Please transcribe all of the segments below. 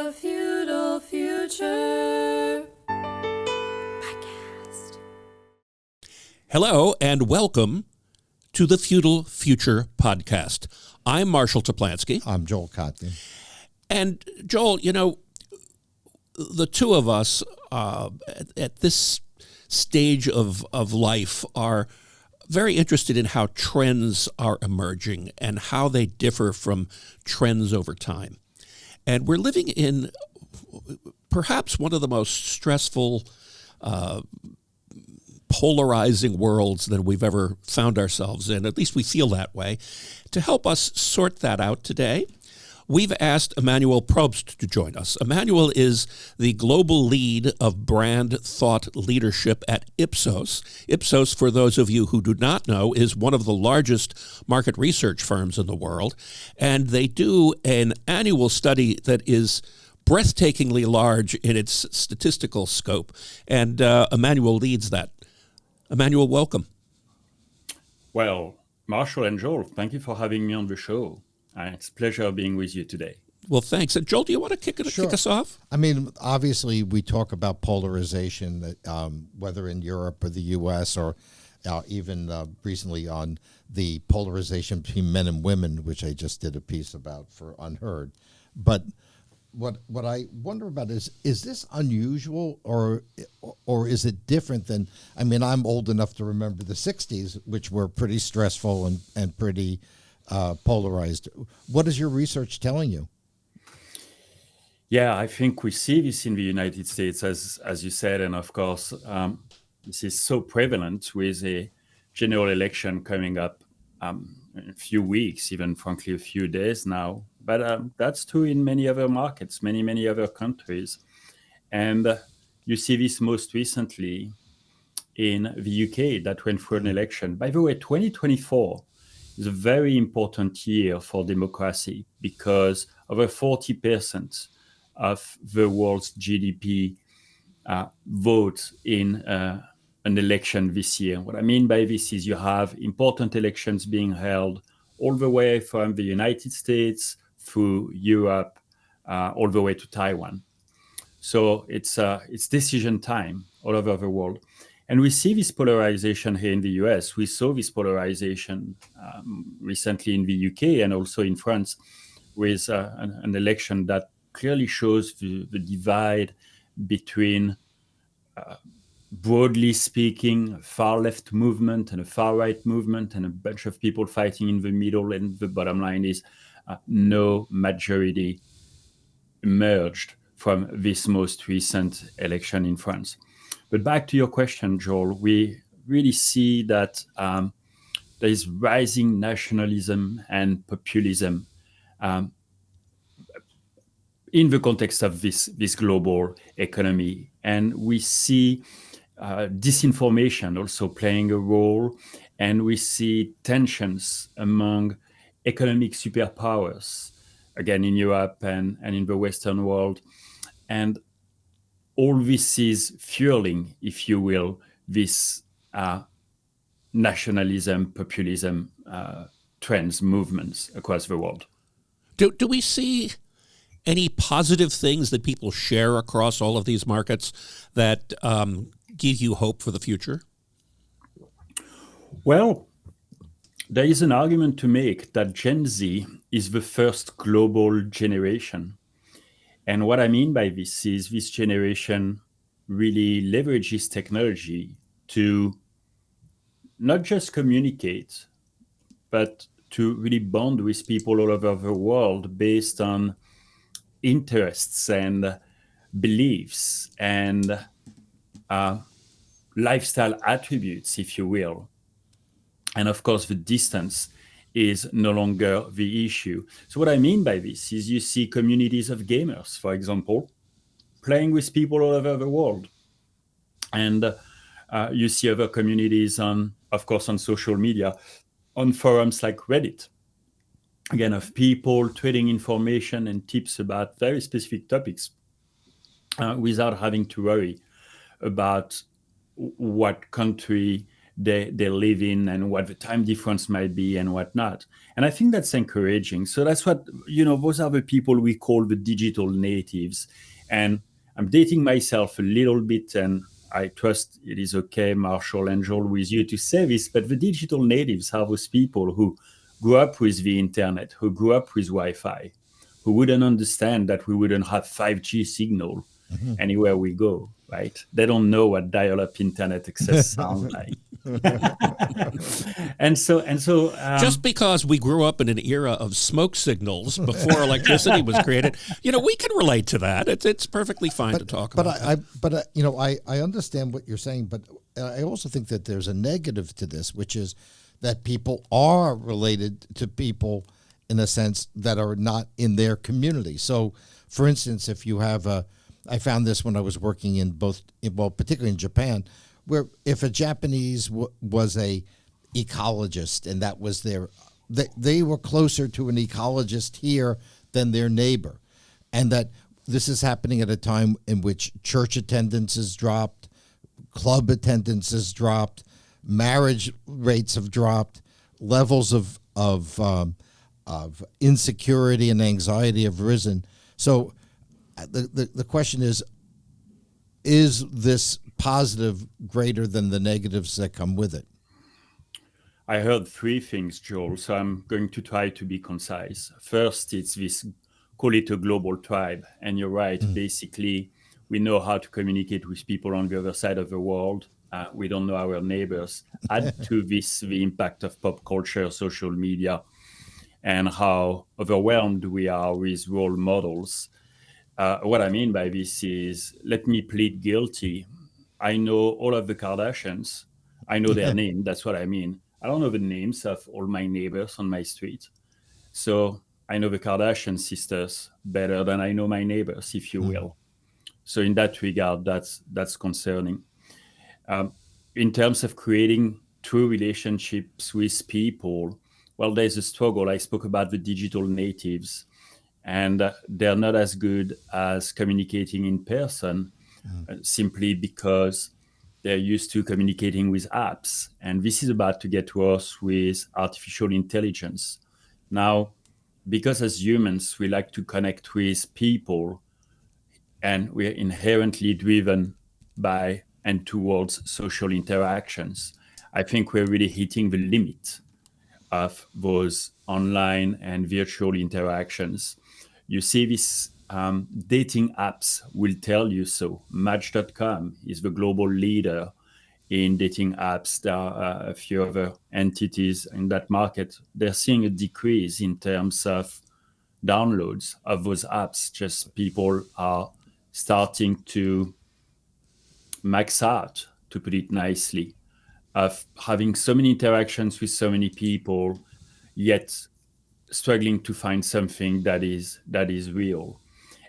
The Feudal Future Podcast. Hello and welcome to the Feudal Future Podcast. I'm Marshall Toplansky. I'm Joel Cotney. And Joel, you know, the two of us at this stage of life are very interested in how trends are emerging and how they differ from trends over time. And we're living in perhaps one of the most stressful, polarizing worlds that we've ever found ourselves in. At least we feel that way. To help us sort that out today, we've asked Emanuel Probst to join us. Emanuel is the global lead of brand thought leadership at Ipsos. Ipsos, for those of you who do not know, is one of the largest market research firms in the world, and they do an annual study that is breathtakingly large in its statistical scope, and Emanuel leads that. Emanuel, welcome. Well, Marshall and Joel, thank you for having me on the show. It's a pleasure being with you today. Well, thanks. And Joel, do you want to kick us off? I mean, obviously, we talk about polarization, whether in Europe or the U.S. or even recently on the polarization between men and women, which I just did a piece about for Unheard. But what I wonder about is this unusual or is it different than? I mean, I'm old enough to remember the '60s, which were pretty stressful and pretty polarized. What is your research telling you? Yeah, I think we see this in the United States, as you said, and of course, this is so prevalent with a general election coming up in a few weeks, even frankly, a few days now. But that's true in many other markets, many other countries. And you see this most recently in the UK that went through an election. By the way, 2024 is a very important year for democracy because over 40% of the world's GDP vote in an election this year. What I mean by this is you have important elections being held all the way from the United States through Europe, all the way to Taiwan. So it's decision time all over the world. And we see this polarization here in the US. We saw this polarization recently in the UK and also in France with an election that clearly shows the divide between, broadly speaking, a far left movement and a far right movement and a bunch of people fighting in the middle. And the bottom line is no majority emerged from this most recent election in France. But back to your question, Joel, we really see that there is rising nationalism and populism in the context of this global economy. And we see disinformation also playing a role, and we see tensions among economic superpowers, again, in Europe and in the Western world. And all this is fueling, if you will, this nationalism, populism trends, movements across the world. Do we see any positive things that people share across all of these markets that give you hope for the future? Well, there is an argument to make that Gen Z is the first global generation. And what I mean by this is this generation really leverages technology to not just communicate, but to really bond with people all over the world based on interests and beliefs and lifestyle attributes, if you will. And of course, the distance is no longer the issue. So what I mean by this is you see communities of gamers, for example, playing with people all over the world. And you see other communities on social media, on forums like Reddit, again, of people trading information and tips about very specific topics without having to worry about what country they live in and what the time difference might be and whatnot. And I think that's encouraging. So that's what, those are the people we call the digital natives. And I'm dating myself a little bit, and I trust it is okay, Marshall and Joel, with you to say this, but the digital natives are those people who grew up with the internet, who grew up with Wi-Fi, who wouldn't understand that we wouldn't have 5G signal anywhere we go, right? They don't know what dial-up internet access sounds like. and so just because we grew up in an era of smoke signals before electricity was created, we can relate to that. It's perfectly fine to talk about. I understand what you're saying, but I also think that there's a negative to this, which is that people are related to people in a sense that are not in their community. So, for instance, if you have I found this when I was working particularly in Japan, where if a Japanese was a ecologist and that was they were closer to an ecologist here than their neighbor, and that this is happening at a time in which church attendance has dropped, club attendance has dropped, marriage rates have dropped, levels of insecurity and anxiety have risen. So the question is this positive greater than the negatives that come with it? I heard three things, Joel, so I'm going to try to be concise. First, it's this, call it a global tribe. And you're right, basically, we know how to communicate with people on the other side of the world. We don't know our neighbors. Add to this the impact of pop culture, social media, and how overwhelmed we are with role models. What I mean by this is, let me plead guilty. I know all of the Kardashians. I know their name. That's what I mean. I don't know the names of all my neighbors on my street. So I know the Kardashian sisters better than I know my neighbors, if you will. So in that regard, that's concerning. In terms of creating true relationships with people, well, there's a struggle. I spoke about the digital natives, and they're not as good as communicating in person, simply because they're used to communicating with apps. And this is about to get worse with artificial intelligence. Now, because as humans, we like to connect with people, and we're inherently driven by and towards social interactions, I think we're really hitting the limit of those online and virtual interactions. You see this, dating apps will tell you so. Match.com is the global leader in dating apps. There are a few other entities in that market. They're seeing a decrease in terms of downloads of those apps. Just people are starting to max out, to put it nicely, of having so many interactions with so many people, yet struggling to find something that is real.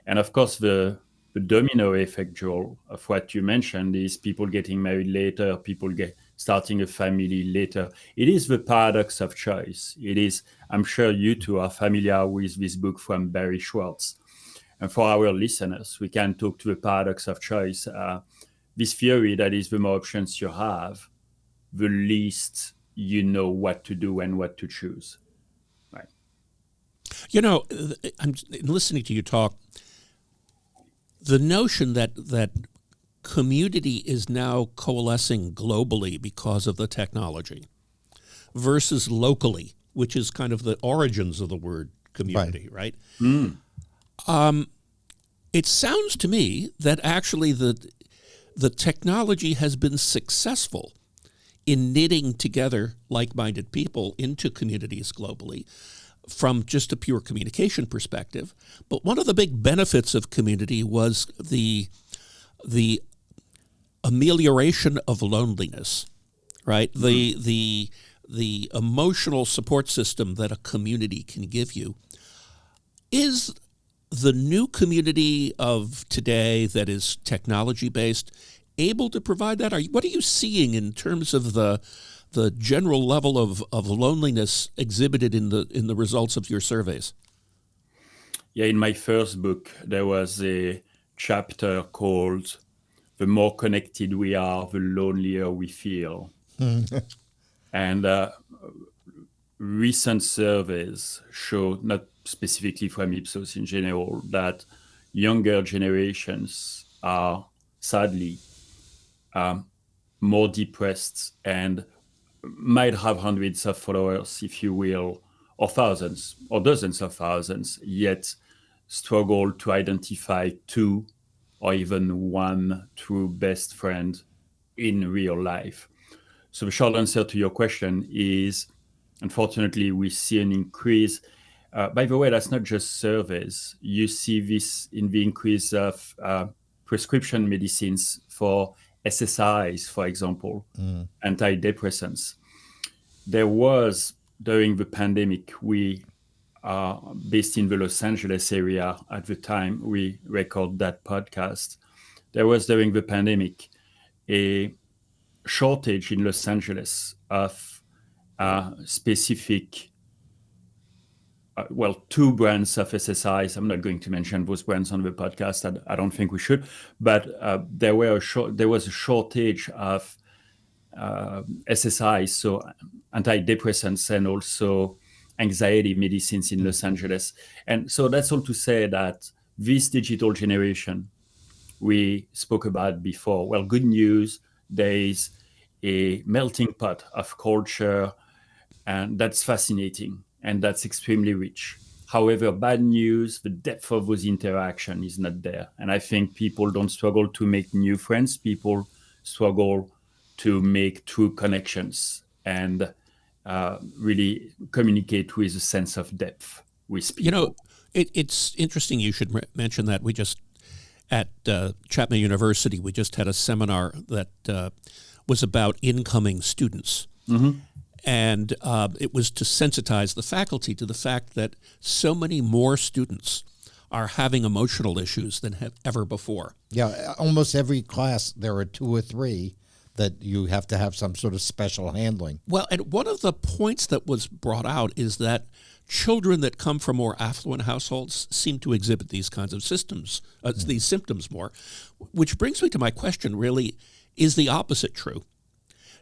And of course, the domino effect, Joel, of what you mentioned is people getting married later, people starting a family later. It is the paradox of choice. It is, I'm sure you two are familiar with this book from Barry Schwartz. And for our listeners, we can talk to the paradox of choice. This theory that is the more options you have, the least you know what to do and what to choose. Right. I'm listening to you talk. The notion that community is now coalescing globally because of the technology versus locally, which is kind of the origins of the word community, right? It sounds to me that actually the technology has been successful in knitting together like-minded people into communities globally from just a pure communication perspective. But one of the big benefits of community was the amelioration of loneliness, right? The emotional support system that a community can give you. Is the new community of today that is technology-based able to provide that? What are you seeing in terms of the general level of loneliness exhibited in the results of your surveys? Yeah, in my first book, there was a chapter called "The More Connected We Are, the Lonelier We Feel." And recent surveys show, not specifically from Ipsos in general, that younger generations are sadly more depressed and might have hundreds of followers, if you will, or thousands or dozens of thousands, yet struggle to identify two or even one true best friend in real life. So the short answer to your question is, unfortunately, we see an increase. By the way, that's not just surveys. You see this in the increase of prescription medicines for SSRIs, for example, antidepressants. There was, during the pandemic, we are based in the Los Angeles area at the time we record that podcast. There was, during the pandemic, a shortage in Los Angeles of specific, two brands of SSIs. I'm not going to mention those brands on the podcast. I don't think we should. But there was a shortage of SSIs, so antidepressants and also anxiety medicines in Los Angeles. And so that's all to say that this digital generation we spoke about before, well, good news, there is a melting pot of culture, and that's fascinating, and that's extremely rich. However, bad news, the depth of those interaction is not there. And I think people don't struggle to make new friends. People struggle to make true connections and really communicate with a sense of depth with people. You know, it's interesting you should mention that. We just, at Chapman University, we just had a seminar that was about incoming students. Mm-hmm. And it was to sensitize the faculty to the fact that so many more students are having emotional issues than have ever before. Yeah, almost every class, there are 2 or 3 that you have to have some sort of special handling. Well, and one of the points that was brought out is that children that come from more affluent households seem to exhibit these kinds of these symptoms more, which brings me to my question, really, is the opposite true?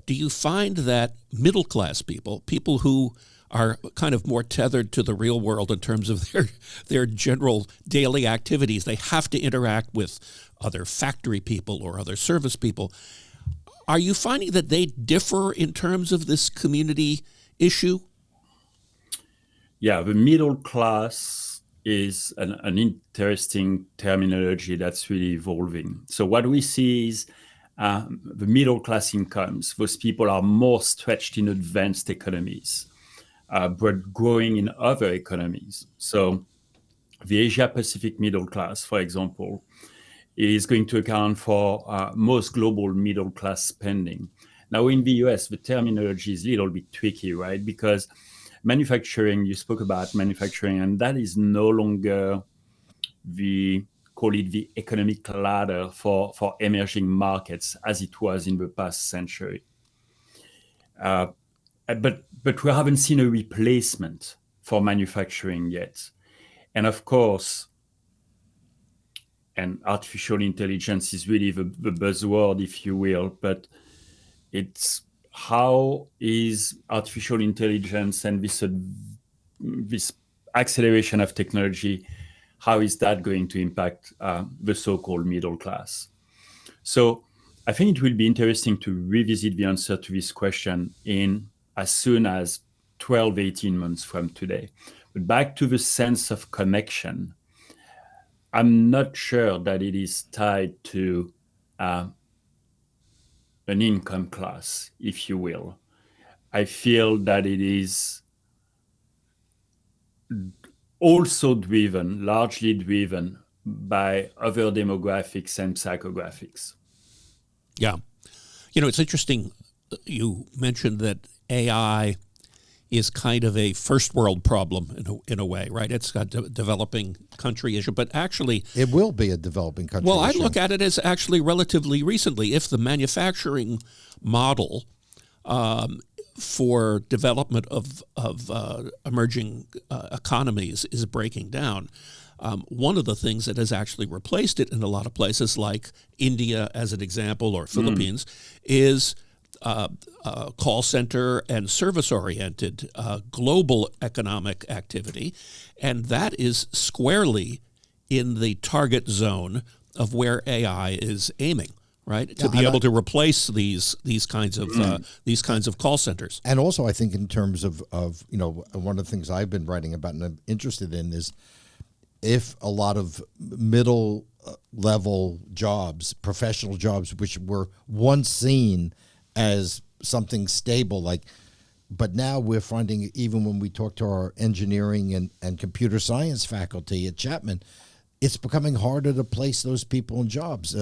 Do you find that middle-class people who are kind of more tethered to the real world in terms of their general daily activities, they have to interact with other factory people or other service people, are you finding that they differ in terms of this community issue? Yeah, the middle class is an interesting terminology that's really evolving. So what we see is the middle class incomes, those people are more stretched in advanced economies, but growing in other economies. So the Asia Pacific middle class, for example, is going to account for most global middle class spending. Now, in the US, the terminology is a little bit tricky, right? Because manufacturing, you spoke about manufacturing, and that is no longer call it the economic ladder for emerging markets as it was in the past century. But we haven't seen a replacement for manufacturing yet. And of course, and artificial intelligence is really the buzzword, if you will, but it's how is artificial intelligence and this acceleration of technology, how is that going to impact the so-called middle class? So I think it will be interesting to revisit the answer to this question in as soon as 12, 18 months from today. But back to the sense of connection, I'm not sure that it is tied to an income class, if you will. I feel that it is also largely driven by other demographics and psychographics. Yeah. You know, it's interesting. You mentioned that AI is kind of a first world problem in a way, right? It's got a developing country issue, but actually... It will be a developing country issue. Well, I look at it as actually relatively recently. If the manufacturing model for development of emerging economies is breaking down, one of the things that has actually replaced it in a lot of places, like India as an example, or Philippines, is call center and service-oriented global economic activity, and that is squarely in the target zone of where AI is aiming. Right, to be able to replace these kinds of call centers. And also, I think in terms of one of the things I've been writing about and I'm interested in is if a lot of middle level jobs, professional jobs, which were once seen as something stable, but now we're finding, even when we talk to our engineering and computer science faculty at Chapman, it's becoming harder to place those people in jobs.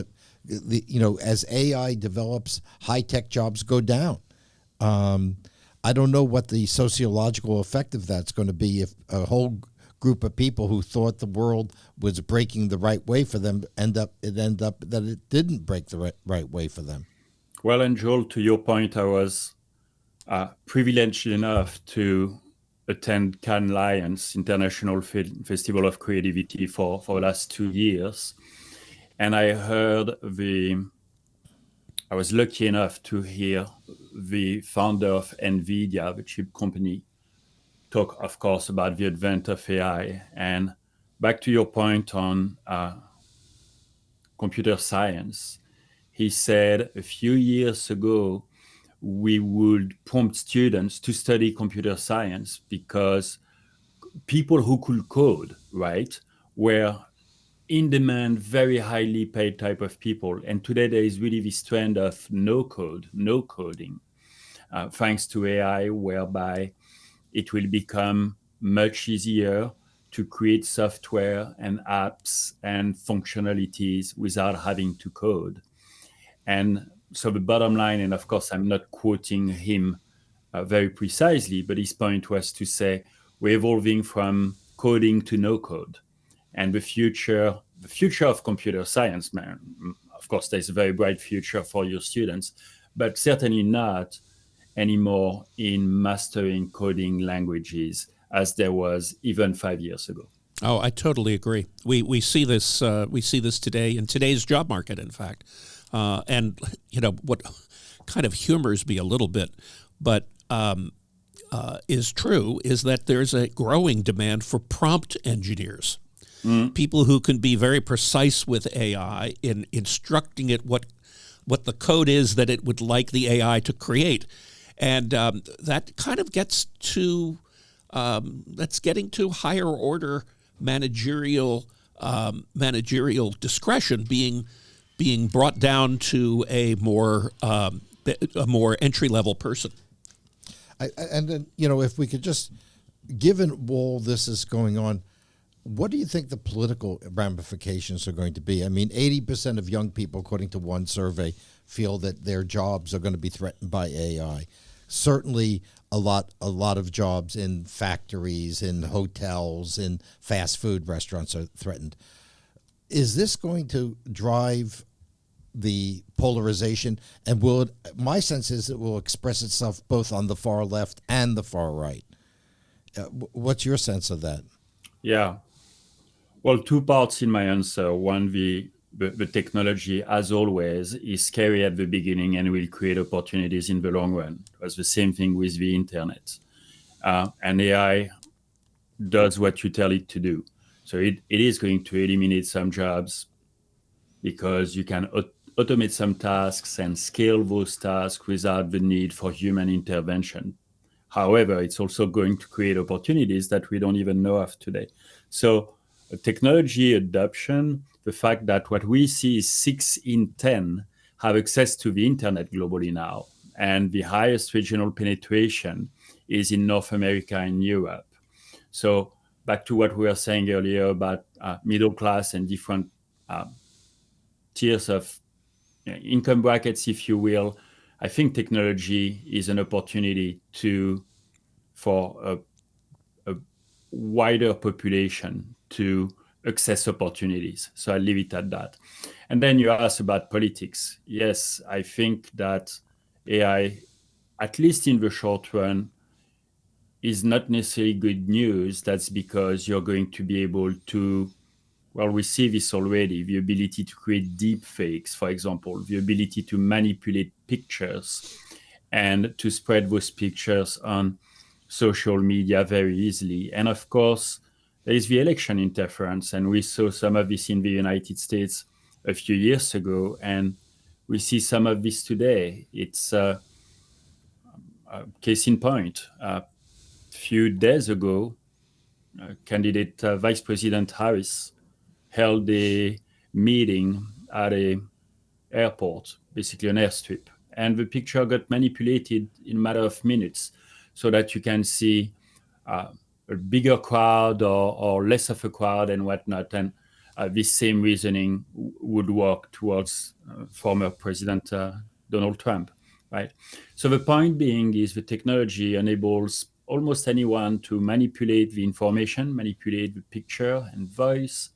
As AI develops, high-tech jobs go down. I don't know what the sociological effect of that's going to be if a whole group of people who thought the world was breaking the right way for them end up that it didn't break the right way for them. Well, and Joel, to your point, I was privileged enough to attend Cannes Lions International Festival of Creativity for the last 2 years. And I was lucky enough to hear the founder of NVIDIA, the chip company, talk, of course, about the advent of AI. And back to your point on computer science, he said a few years ago, we would prompt students to study computer science because people who could code, right, were in demand, very highly paid type of people. And today there is really this trend of no coding, thanks to AI, whereby it will become much easier to create software and apps and functionalities without having to code. And so the bottom line, and of course I'm not quoting him very precisely, but his point was to say we're evolving from coding to no code. And the future of computer science, man, of course, there's a very bright future for your students, but certainly not anymore in mastering coding languages as there was even 5 years ago. Oh, I totally agree. We see this today in today's job market, in fact, and what kind of humors me a little bit, but is true is that there's a growing demand for prompt engineers. People who can be very precise with AI in instructing it what the code is that it would like the AI to create, and that kind of gets to that's getting to higher order managerial discretion being brought down to a more entry level person. And then if we could just, given all this is going on, what do you think the political ramifications are going to be? I mean, 80% of young people, according to one survey, feel that their jobs are going to be threatened by AI. Certainly, a lot of jobs in factories, in hotels, in fast food restaurants are threatened. Is this going to drive the polarization? And my sense is it will express itself both on the far left and the far right. What's your sense of that? Yeah. Well, two parts in my answer. One, the technology, as always, is scary at the beginning and will create opportunities in the long run. It was the same thing with the internet. And AI does what you tell it to do. So it is going to eliminate some jobs because you can automate some tasks and scale those tasks without the need for human intervention. However, it's also going to create opportunities that we don't even know of today. So technology adoption, the fact that what we see is 6 in 10 have access to the internet globally now, and the highest regional penetration is in North America and Europe. So back to what we were saying earlier about middle class and different tiers of income brackets, if you will, I think technology is an opportunity for a wider population to access opportunities. So I'll leave it at that. And then you asked about politics. Yes, I think that AI, at least in the short run, is not necessarily good news. That's because you're going to be able to, well, we see this already, the ability to create deep fakes, for example, the ability to manipulate pictures and to spread those pictures on social media very easily. And of course, there is the election interference, and we saw some of this in the United States a few years ago, and we see some of this today. It's a case in point. A few days ago, candidate Vice President Harris held a meeting at a airport, basically an airstrip, and the picture got manipulated in a matter of minutes so that you can see a bigger crowd or less of a crowd and whatnot. And this same reasoning would work towards former President Donald Trump, right? So the point being is the technology enables almost anyone to manipulate the information, manipulate the picture and voice,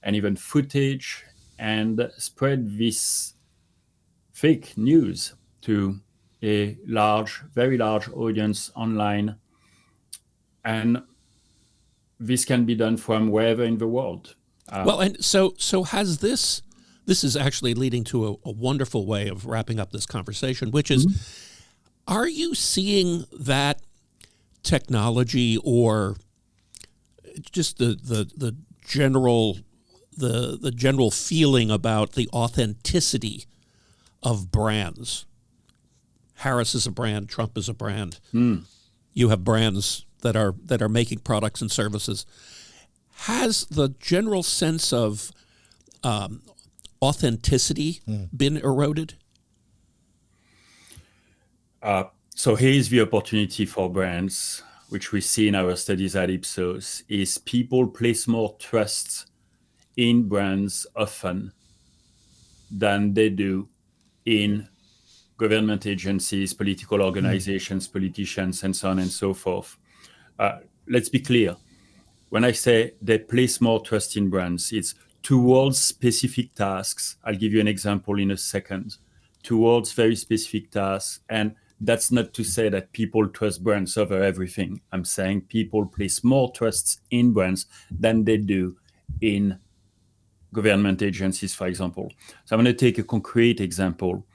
and even footage, and spread this fake news to a large, very large audience online. And this can be done from wherever in the world. Well, and so has this. This is actually leading to a wonderful way of wrapping up this conversation, which is, are you seeing that technology or just the general the general feeling about the authenticity of brands? Harris is a brand, Trump is a brand. You have brands that are making products and services. Has the general sense of authenticity been eroded? So here's the opportunity for brands, which we see in our studies at Ipsos, is people place more trust in brands often than they do in government agencies, political organizations, politicians, and so on and so forth. Let's be clear. When I say they place more trust in brands, it's towards specific tasks. I'll give you an example in a second. Towards very specific tasks. And that's not to say that people trust brands over everything. I'm saying people place more trust in brands than they do in government agencies, for example. So I'm going to take a concrete example.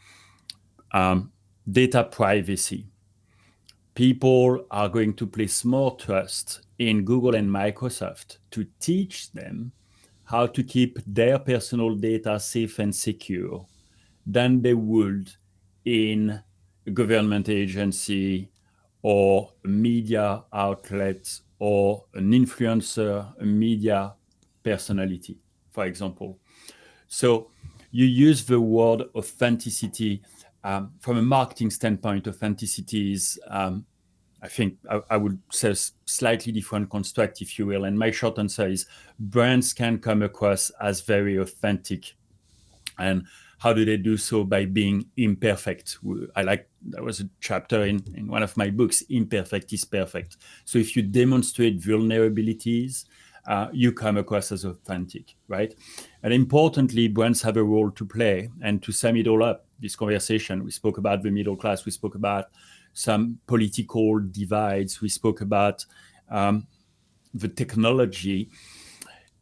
Data privacy. People are going to place more trust in Google and Microsoft to teach them how to keep their personal data safe and secure than they would in a government agency or a media outlet or an influencer, a media personality, for example. So you use the word authenticity. From a marketing standpoint, authenticity is, I think I would say a slightly different construct, if you will. And my short answer is brands can come across as very authentic. And how do they do so? By being imperfect. There was a chapter in one of my books, Imperfect is Perfect. So if you demonstrate vulnerabilities, you come across as authentic, right? And importantly, brands have a role to play. And to sum it all up, this conversation, we spoke about the middle class, we spoke about some political divides, we spoke about the technology,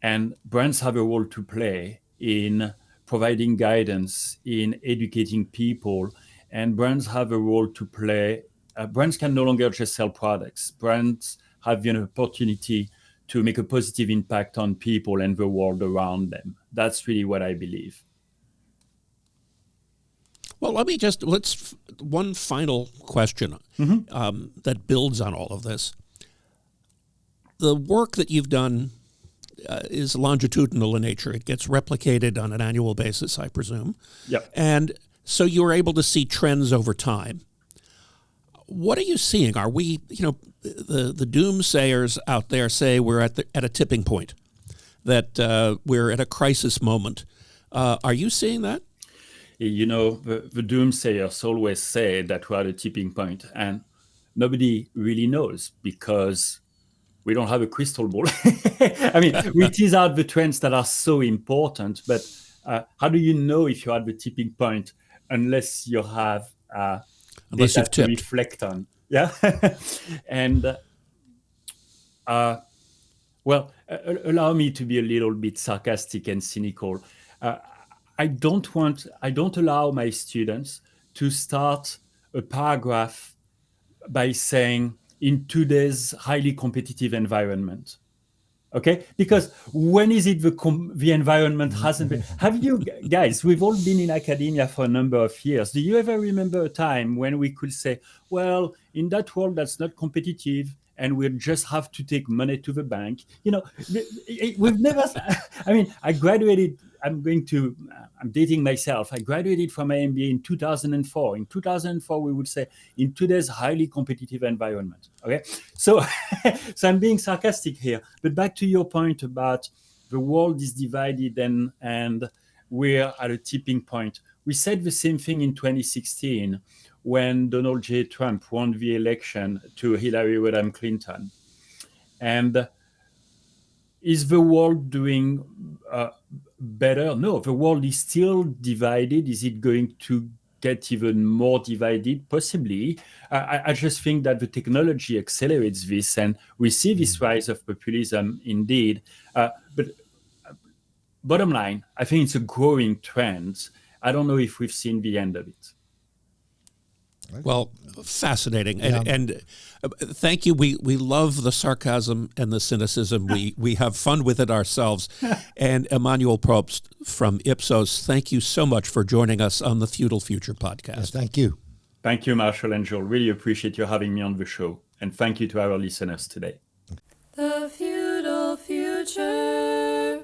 and brands have a role to play in providing guidance, in educating people, and brands have a role to play. Brands can no longer just sell products. Brands have an opportunity to make a positive impact on people and the world around them. That's really what I believe. Well, let's one final question that builds on all of this. The work that you've done is longitudinal in nature. It gets replicated on an annual basis, I presume. Yep. And so you were able to see trends over time. What are you seeing? Are we, the doomsayers out there say we're at a tipping point, that we're at a crisis moment. Are you seeing that? The doomsayers always say that we're at a tipping point, and nobody really knows because we don't have a crystal ball. I mean, we tease out the trends that are so important, but how do you know if you're at the tipping point unless you have unless you've to tipped. reflect on? Yeah. And allow me to be a little bit sarcastic and cynical. I don't allow my students to start a paragraph by saying, in today's highly competitive environment. Okay, because when is it the environment hasn't been? Have you guys? We've all been in academia for a number of years. Do you ever remember a time when we could say, "Well, in that world that's not competitive, and we'll just have to take money to the bank"? We've never. I mean, I graduated. I'm dating myself. I graduated from my MBA in 2004. In 2004, we would say, in today's highly competitive environment. Okay, so so I'm being sarcastic here. But back to your point about the world is divided and we're at a tipping point. We said the same thing in 2016 when Donald J. Trump won the election to Hillary Rodham Clinton. And is the world doing better? No, the world is still divided. Is it going to get even more divided? Possibly. I just think that the technology accelerates this, and we see this rise of populism indeed. But bottom line, I think it's a growing trend. I don't know if we've seen the end of it. Well, fascinating. And thank you. We love the sarcasm and the cynicism. We have fun with it ourselves. And Emanuel Probst from Ipsos, thank you so much for joining us on the Feudal Future podcast. Yes, thank you. Thank you, Marshall and Joel. Really appreciate you having me on the show. And thank you to our listeners today. The feudal future.